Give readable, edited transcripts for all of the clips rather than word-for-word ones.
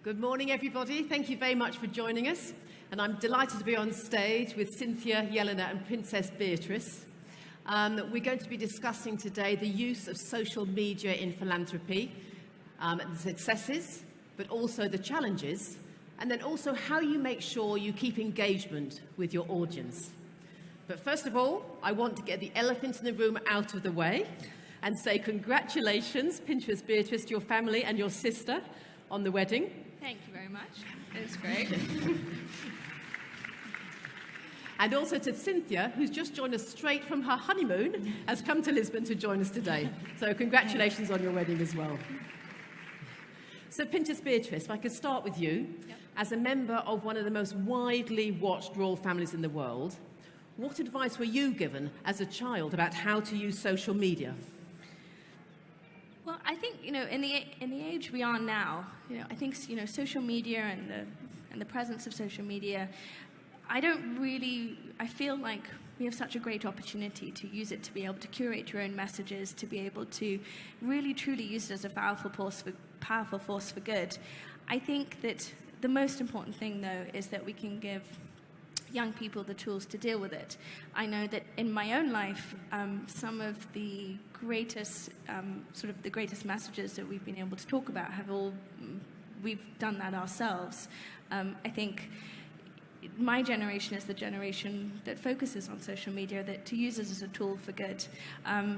Good morning, everybody. Thank you very much for joining us. And I'm delighted to be on stage with Cynthia, Jelena and Princess Beatrice. We're going to be discussing today the use of social media in philanthropy, the successes, but also the challenges, and then also how you make sure you keep engagement with your audience. But first of all, I want to get the elephant in the room out of the way and say congratulations, Princess Beatrice, to your family and your sister on the wedding. Thank you very much. It was great. And also to Cynthia, who's just joined us straight from her honeymoon, has come to Lisbon to join us today. So congratulations on your wedding as well. So Princess Beatrice, if I could start with you. Yep. As a member of one of the most widely watched royal families in the world, what advice were you given as a child about how to use social media? Well, I think, in the age we are now, I think, social media and the presence of social media, I feel like we have such a great opportunity to use it to be able to curate your own messages, to be able to really truly use it as a powerful force for good. I think that the most important thing, though, is that we can give young people the tools to deal with it. I know that in my own life, some of the greatest messages that we've been able to talk about we've done that ourselves. I think my generation is the generation that focuses on social media, that to use it as a tool for good.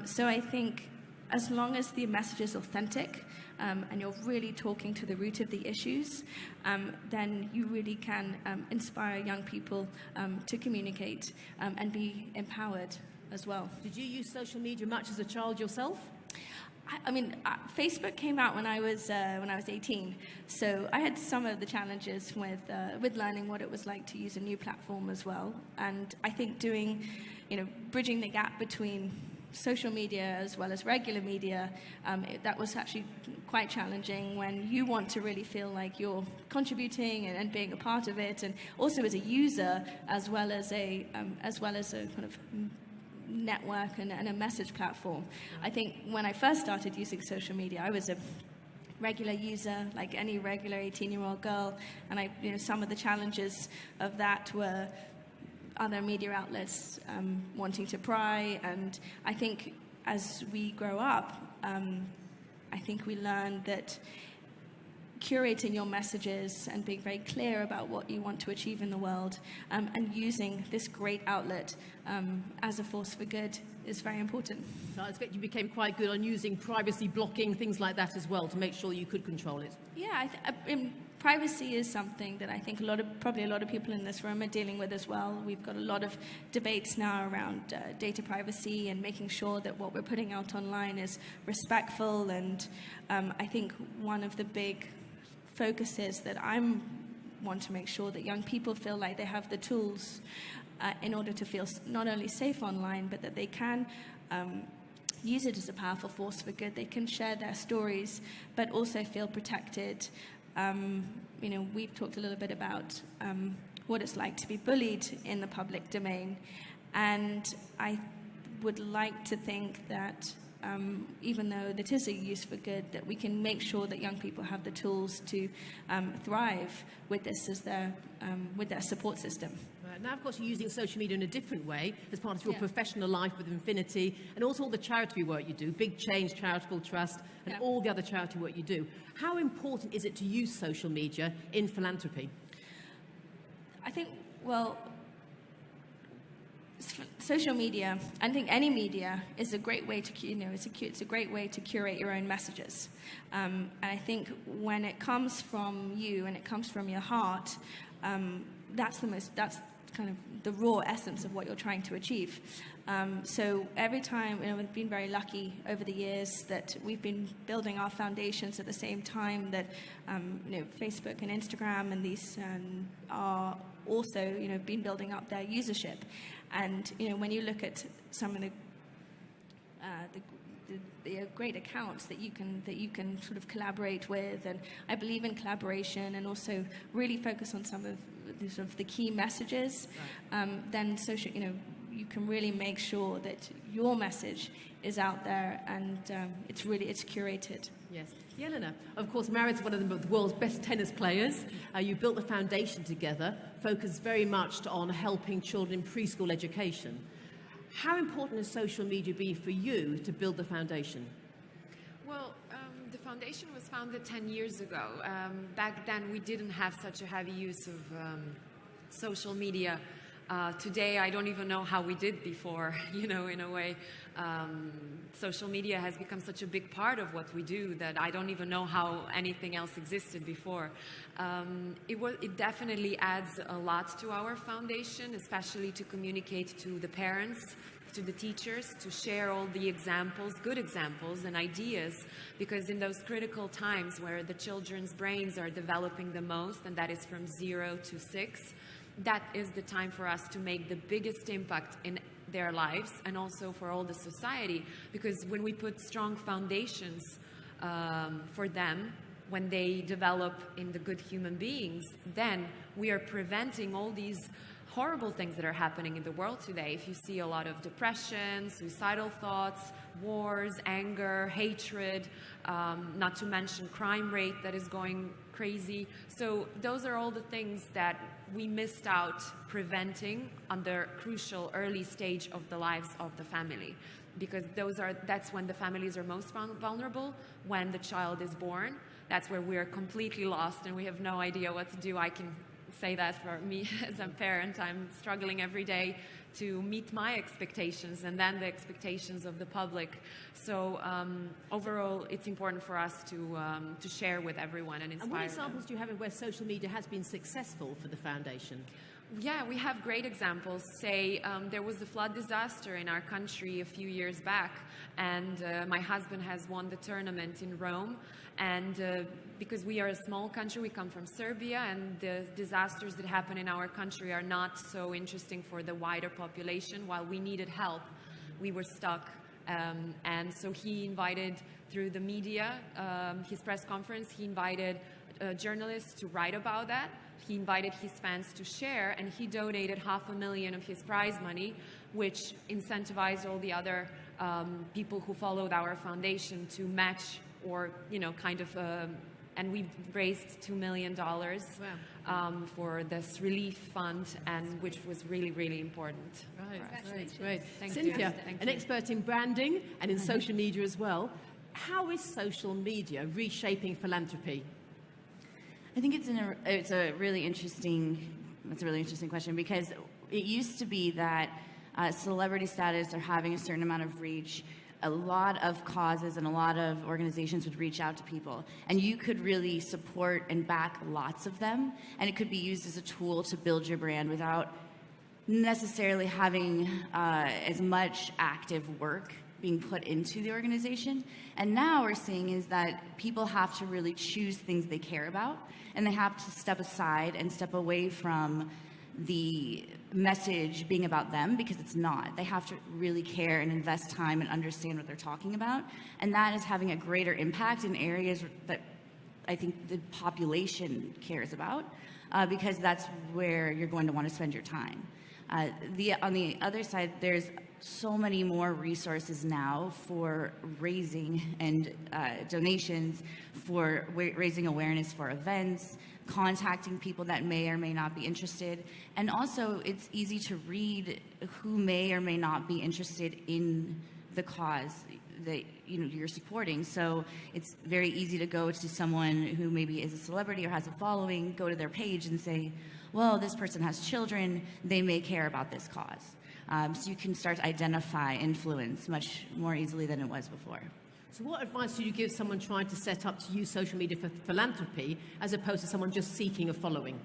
So I think as long as the message is authentic, and you're really talking to the root of the issues, then you really can inspire young people to communicate and be empowered as well. Did you use social media much as a child yourself? Facebook came out when I was 18, so I had some of the challenges with learning what it was like to use a new platform as well. And I think bridging the gap between social media as well as regular media, that was actually quite challenging when you want to really feel like you're contributing and being a part of it, and also as a user as well as a kind of network and a message platform. I think when I first started using social media, I was a regular user, like any regular 18-year-old girl, and some of the challenges of that were other media outlets wanting to pry, and I think as we grow up, I think we learn that curating your messages and being very clear about what you want to achieve in the world, and using this great outlet as a force for good is very important. So I expect you became quite good on using privacy blocking, things like that as well, to make sure you could control it. Yeah, privacy is something that I think probably a lot of people in this room are dealing with as well. We've got a lot of debates now around data privacy and making sure that what we're putting out online is respectful. And I think one of the big focuses that I want to make sure that young people feel like they have the tools in order to feel not only safe online, but that they can use it as a powerful force for good. They can share their stories, but also feel protected. We've talked a little bit about what it's like to be bullied in the public domain, and I would like to think that even though that is a use for good, that we can make sure that young people have the tools to thrive with this as their support system. Right. Now, of course, you're using social media in a different way as part of your professional life with Afiniti, and also all the charity work you do, Big Change Charitable Trust, and all the other charity work you do. How important is it to use social media in philanthropy? I think, social media, I think any media is a great way to, it's a great way to curate your own messages. And I think when it comes from you and it comes from your heart, that's kind of the raw essence of what you're trying to achieve. So every time, we've been very lucky over the years that we've been building our foundations at the same time that, Facebook and Instagram and these are also, been building up their usership. And, when you look at some of the great accounts that you can sort of collaborate with, and I believe in collaboration and also really focus on some of the key messages, then social, you can really make sure that your message is out there and it's curated. Yes. Jelena, of course, married to one of the world's best tennis players. You built the foundation together, focused very much on helping children in preschool education. How important has social media been for you to build the foundation? Well, the foundation was founded 10 years ago. Back then, we didn't have such a heavy use of social media. Today, I don't even know how we did before, in a way. Social media has become such a big part of what we do that I don't even know how anything else existed before. It definitely adds a lot to our foundation, especially to communicate to the parents, to the teachers, to share all the examples, good examples and ideas, because in those critical times where the children's brains are developing the most, and that is from 0 to 6, that is the time for us to make the biggest impact in their lives and also for all the society, because when we put strong foundations for them, when they develop in the good human beings, then we are preventing all these horrible things that are happening in the world today. If you see a lot of depression, suicidal thoughts, wars, anger, hatred, not to mention crime rate that is going crazy. So those are all the things that we missed out preventing on the crucial early stage of the lives of the family, because that's when the families are most vulnerable. When the child is born, that's where we are completely lost and we have no idea what to do. I can say that for me as a parent. I'm struggling every day to meet my expectations and then the expectations of the public. So overall, it's important for us to share with everyone and inspire And what examples them. do you have of where social media has been successful for the foundation? Yeah, we have great examples. Say there was a flood disaster in our country a few years back, and my husband has won the tournament in Rome. And because we are a small country, we come from Serbia, and the disasters that happen in our country are not so interesting for the wider population. While we needed help, we were stuck. And so he invited, through the media, his press conference, he invited journalists to write about that. He invited his fans to share, and he donated $500,000 of his prize money, which incentivized all the other people who followed our foundation to match, or and we raised $2 million for this relief fund, and which was really, really important. Right, great. Thank Cynthia, you. Thank an you. expert in branding and in social media as well. How is social media reshaping philanthropy? I think it's a really interesting question, because it used to be that celebrity status or having a certain amount of reach, a lot of causes and a lot of organizations would reach out to people, and you could really support and back lots of them, and it could be used as a tool to build your brand without necessarily having as much active work being put into the organization. And now we're seeing is that people have to really choose things they care about, and they have to step aside and step away from the message being about them, because it's not. They have to really care and invest time and understand what they're talking about, and that is having a greater impact in areas that I think the population cares about, because that's where you're going to want to spend your time. On the other side, there's so many more resources now for raising and donations, for raising awareness for events, contacting people that may or may not be interested. And also, it's easy to read who may or may not be interested in the cause that you're supporting. So it's very easy to go to someone who maybe is a celebrity or has a following, go to their page and say, well, this person has children, they may care about this cause. So you can start to identify influence much more easily than it was before. So what advice do you give someone trying to set up to use social media for philanthropy, as opposed to someone just seeking a following?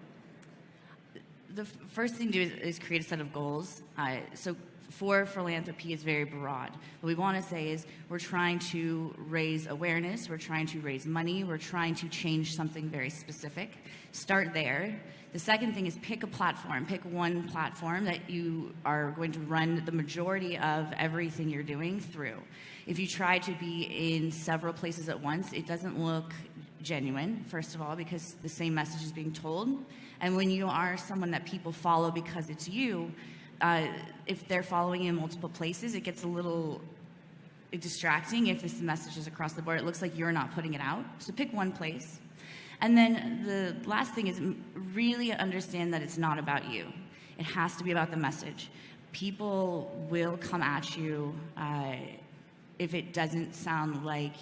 The first thing to do is create a set of goals. So for philanthropy is very broad. What we want to say is we're trying to raise awareness, we're trying to raise money, we're trying to change something very specific. Start there. The second thing is pick a platform. Pick one platform that you are going to run the majority of everything you're doing through. If you try to be in several places at once, it doesn't look genuine, first of all, because the same message is being told. And when you are someone that people follow because it's you, if they're following you in multiple places, it gets a little distracting if this message is across the board. It looks like you're not putting it out. So pick one place. And then the last thing is really understand that it's not about you. It has to be about the message. People will come at you if it doesn't sound like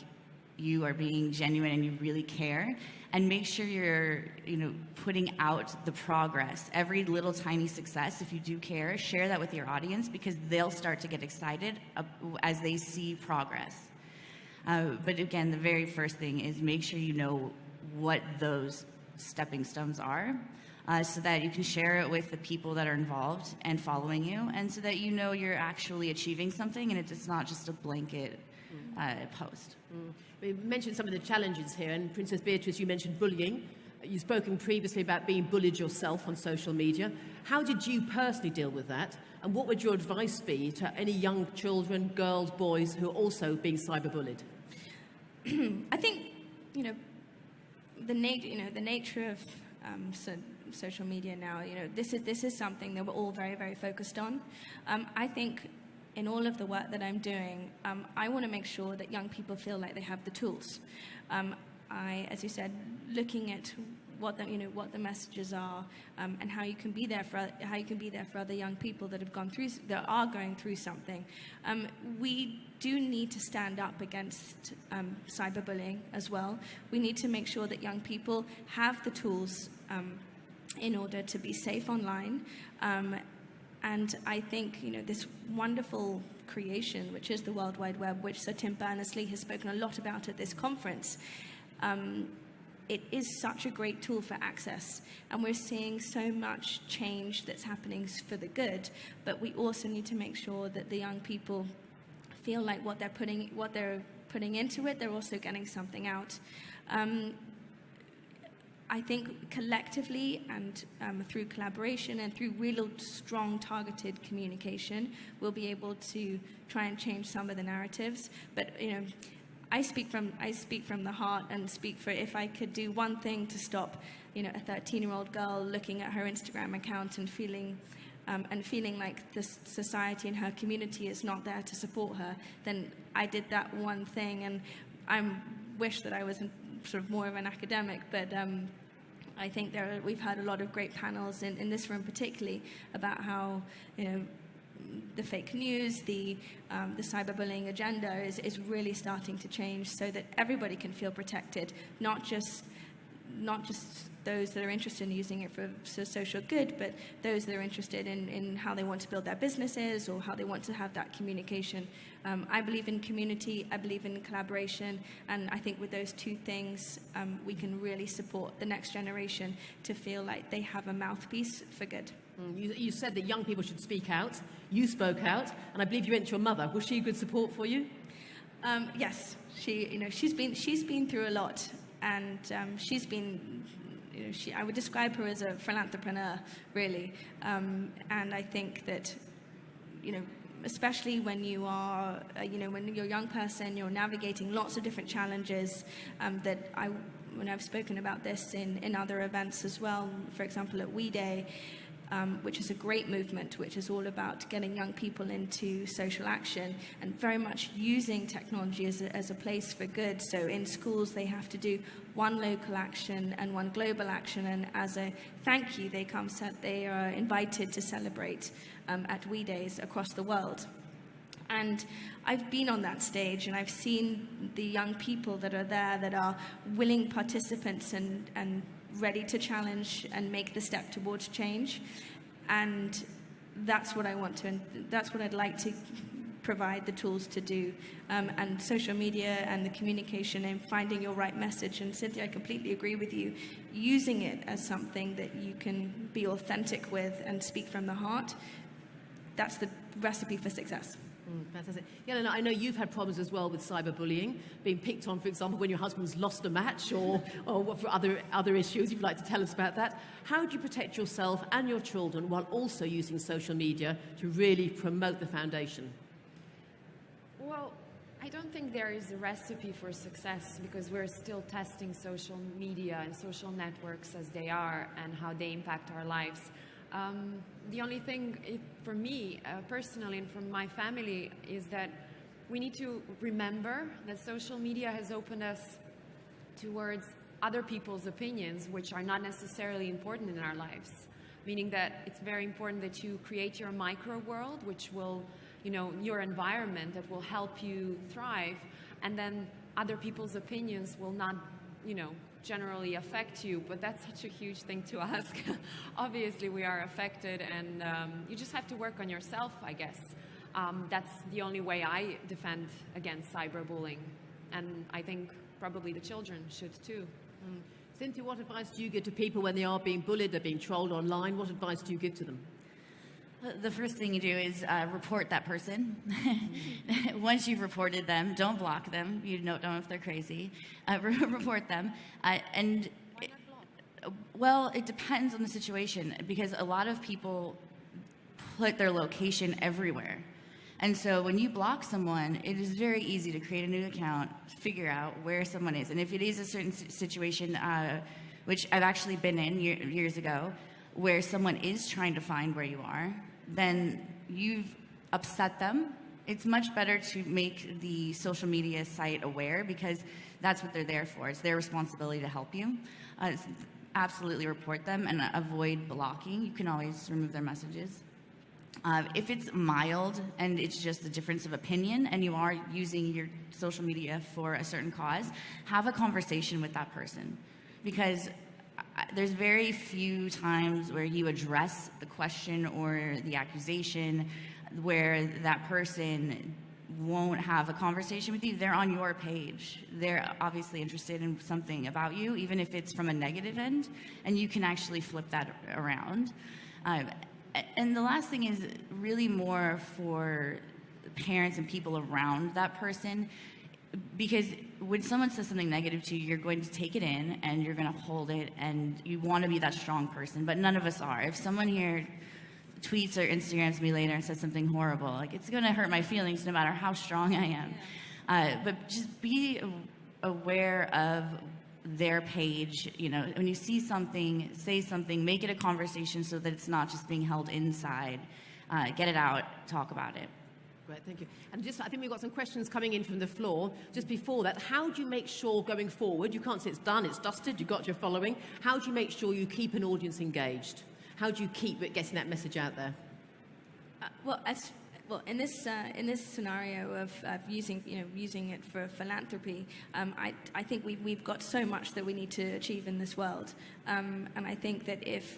you are being genuine and you really care. And make sure you're, putting out the progress. Every little tiny success, if you do care, share that with your audience, because they'll start to get excited as they see progress. But again, the very first thing is make sure you know what those stepping stones are, so that you can share it with the people that are involved and following you, and so that you're actually achieving something and it's not just a blanket post. We mentioned some of the challenges here, and Princess Beatrice, you mentioned bullying. You've spoken previously about being bullied yourself on social media. How did you personally deal with that? And what would your advice be to any young children, girls, boys, who are also being cyberbullied? I think, the nature of social media now, this is something that we're all very, very focused on. I think in all of the work that I'm doing, I want to make sure that young people feel like they have the tools. As you said, looking at what the messages are, and how you can be there for other young people that are going through something. We do need to stand up against cyberbullying as well. We need to make sure that young people have the tools in order to be safe online. And I think this wonderful creation, which is the World Wide Web, which Sir Tim Berners-Lee has spoken a lot about at this conference. It is such a great tool for access, and we're seeing so much change that's happening for the good, but we also need to make sure that the young people feel like what they're putting into it, they're also getting something out. I think collectively and through collaboration and through real strong targeted communication, we'll be able to try and change some of the narratives. But I speak from the heart, and speak for, if I could do one thing to stop, a 13-year-old girl looking at her Instagram account and feeling like the society and her community is not there to support her, then I did that one thing. And I wish that I was sort of more of an academic, but I think we've had a lot of great panels in this room particularly about how the fake news, the cyberbullying agenda is really starting to change, so that everybody can feel protected, not just those that are interested in using it for social good, but those that are interested in how they want to build their businesses or how they want to have that communication. I believe in community, I believe in collaboration, and I think with those two things, we can really support the next generation to feel like they have a mouthpiece for good. You said that young people should speak out. You spoke out, and I believe you went to your mother. Was she a good support for you? Yes, she's been through a lot, and she's been. I would describe her as a philanthropreneur, really, and I think that, especially when you are, when you're a young person, you're navigating lots of different challenges. When I've spoken about this in other events as well, for example at We Day, which is a great movement, which is all about getting young people into social action and very much using technology as a place for good. So in schools, they have to do one local action and one global action, and as a thank you, they are invited to celebrate at We Days across the world. And I've been on that stage, and I've seen the young people that are there that are willing participants and ready to challenge and make the step towards change. And that's what I want to, and that's what I'd like to provide the tools to do. And social media and the communication and finding your right message. And Cynthia, I completely agree with you. Using it as something that you can be authentic with and speak from the heart, that's the recipe for success. Fantastic. Yelena, I know you've had problems as well with cyberbullying, being picked on, for example, when your husband's lost a match, or what for other issues. If you'd like to tell us about that. How do you protect yourself and your children while also using social media to really promote the foundation? Well, I don't think there is a recipe for success, because we're still testing social media and social networks as they are and how they impact our lives. The only thing for me personally and from my family is that we need to remember that social media has opened us towards other people's opinions, which are not necessarily important in our lives. Meaning that it's very important that you create your micro world, which will, your environment that will help you thrive, and then other people's opinions will not, generally affect you, but that's such a huge thing to ask. Obviously, we are affected, and you just have to work on yourself, I guess. That's the only way I defend against cyberbullying, and I think probably the children should too. Cynthia, what advice do you give to people when they are being bullied, they're being trolled online? What advice do you give to them? The first thing you do is report that person. Once you've reported them, don't block them. You don't know if they're crazy. Report them. Well, it depends on the situation, because a lot of people put their location everywhere. And so when you block someone, it is very easy to create a new account, figure out where someone is. And if it is a certain situation, which I've actually been in years ago, where someone is trying to find where you are, then you've upset them. It's much better to make the social media site aware, because that's what they're there for. It's their responsibility to help you. Absolutely report them and avoid blocking. You can always remove their messages. If it's mild and it's just a difference of opinion and you are using your social media for a certain cause, have a conversation with that person, because there's very few times where you address the question or the accusation where that person won't have a conversation with you. They're on your page. They're obviously interested in something about you, even if it's from a negative end, and you can actually flip that around. And the last thing is really more for parents and people around that person, because when someone says something negative to you, you're going to take it in and you're going to hold it, and you want to be that strong person, but none of us are. If someone here tweets or Instagrams me later and says something horrible, like, it's going to hurt my feelings no matter how strong I am. Yeah. But just be aware of their page. When you see something, say something, make it a conversation so that it's not just being held inside. Get it out, talk about it. Great, thank you. And I think we've got some questions coming in from the floor. Just before that, how do you make sure going forward, you can't say it's done, it's dusted, you've got your following, how do you make sure you keep an audience engaged? How do you keep getting that message out there? In this scenario of using it for philanthropy, I think we've got so much that we need to achieve in this world, and I think that if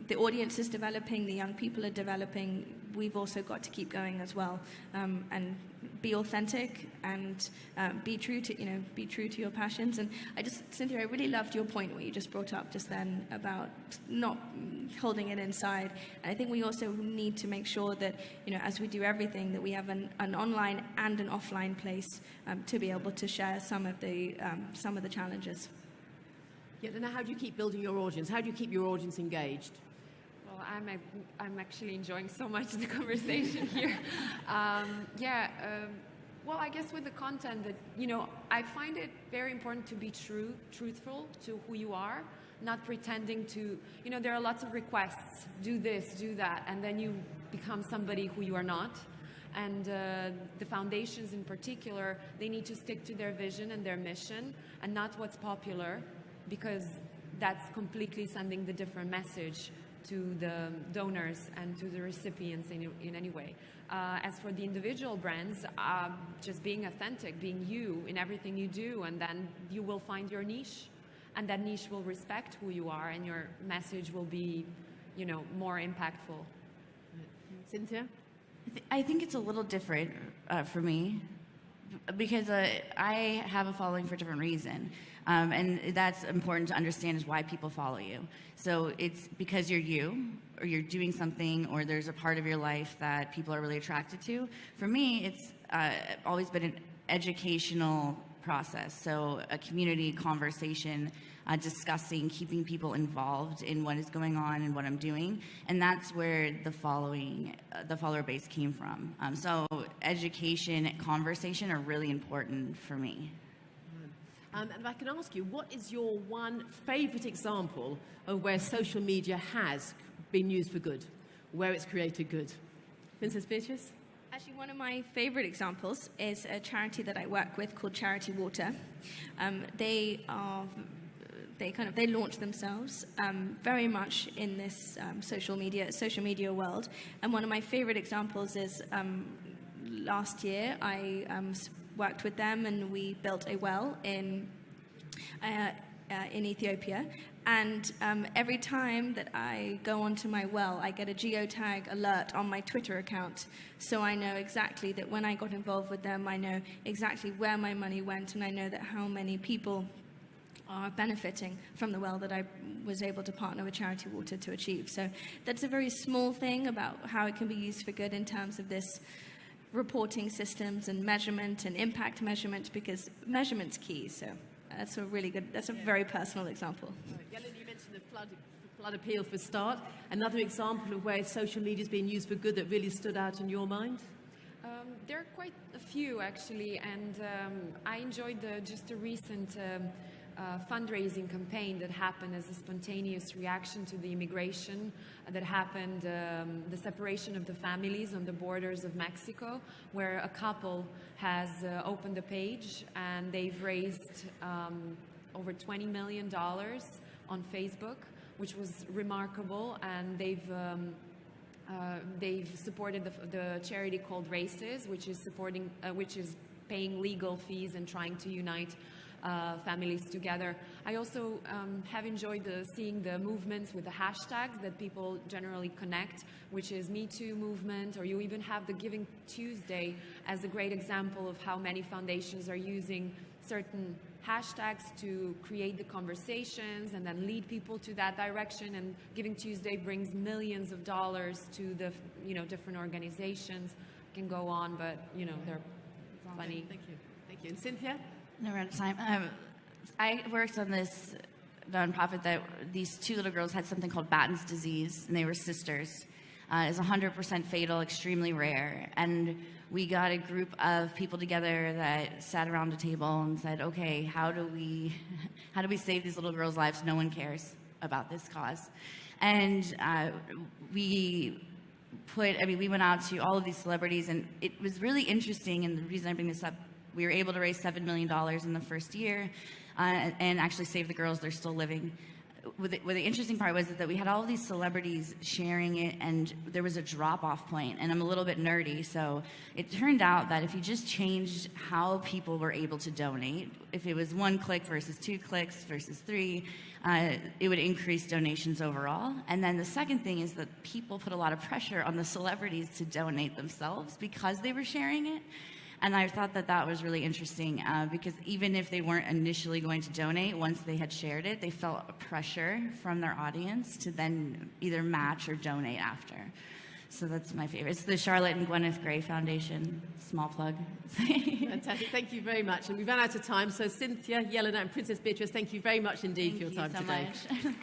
the audience is developing, the young people are developing, we've also got to keep going as well, and be authentic and be true to your passions. And Cynthia, I really loved your point, what you just brought up just then about not holding it inside. And I think we also need to make sure that, as we do everything, that we have an online and an offline place to be able to share some of the challenges. Yeah, now how do you keep building your audience? How do you keep your audience engaged? Well, I'm actually enjoying so much the conversation here. Well, I guess with the content that, I find it very important to be truthful to who you are, not pretending to, there are lots of requests, do this, do that, and then you become somebody who you are not. And the foundations in particular, they need to stick to their vision and their mission and not what's popular, because that's completely sending the different message to the donors and to the recipients in any way. As for the individual brands, just being authentic, being you in everything you do, and then you will find your niche, and that niche will respect who you are, and your message will be, more impactful. Cynthia? I think it's a little different for me, because I have a following for a different reason. And that's important to understand, is why people follow you. So it's because you're you, or you're doing something, or there's a part of your life that people are really attracted to. For me, it's always been an educational process. So a community conversation, discussing, keeping people involved in what is going on and what I'm doing. And that's where the follower base came from. So education, conversation are really important for me. And if I can ask you, what is your one favourite example of where social media has been used for good, where it's created good. Princess Beatrice? Actually, one of my favorite examples is a charity that I work with called Charity Water. They launch themselves very much in this social media world. And one of my favorite examples is last year I worked with them and we built a well in Ethiopia. And every time that I go onto my well, I get a geotag alert on my Twitter account. So I know exactly that when I got involved with them, I know exactly where my money went, and I know that how many people are benefiting from the well that I was able to partner with Charity Water to achieve. So that's a very small thing about how it can be used for good in terms of this reporting systems and measurement and impact measurement, because measurement's key. So that's a really good, that's a very personal example. Yelena, you mentioned the flood appeal for start. Another example of where social media is being used for good that really stood out in your mind? There are quite a few, actually, and I enjoyed just a recent fundraising campaign that happened as a spontaneous reaction to the immigration that happened, the separation of the families on the borders of Mexico, where a couple has opened a page and they've raised over $20 million on Facebook, which was remarkable, and they've supported the charity called Races, which is paying legal fees and trying to unite families together. I also have enjoyed seeing the movements with the hashtags that people generally connect, which is Me Too movement, or you even have the Giving Tuesday as a great example of how many foundations are using certain hashtags to create the conversations and then lead people to that direction. And Giving Tuesday brings millions of dollars to the different organizations. I can go on, but they're funny. Thank you. Thank you. And Cynthia? No, we're out of time. I worked on this nonprofit that these two little girls had something called Batten's disease, and they were sisters. It's 100% fatal, extremely rare. And we got a group of people together that sat around a table and said, okay, how do we save these little girls' lives? No one cares about this cause. And we went out to all of these celebrities, and it was really interesting, and the reason I bring this up, we were able to raise $7 million in the first year and actually save the girls. They're still living. What the interesting part was that we had all of these celebrities sharing it, and there was a drop-off point. And I'm a little bit nerdy, so it turned out that if you just changed how people were able to donate, if it was 1 click versus 2 clicks versus 3, it would increase donations overall. And then the second thing is that people put a lot of pressure on the celebrities to donate themselves because they were sharing it. And I thought that was really interesting because even if they weren't initially going to donate, once they had shared it, they felt a pressure from their audience to then either match or donate after. So that's my favorite. It's the Charlotte and Gwyneth Gray Foundation. Small plug. Fantastic. Thank you very much. And we've run out of time. So Cynthia, Yelena, and Princess Beatrice, thank you very much indeed for your time today. Thank you so much.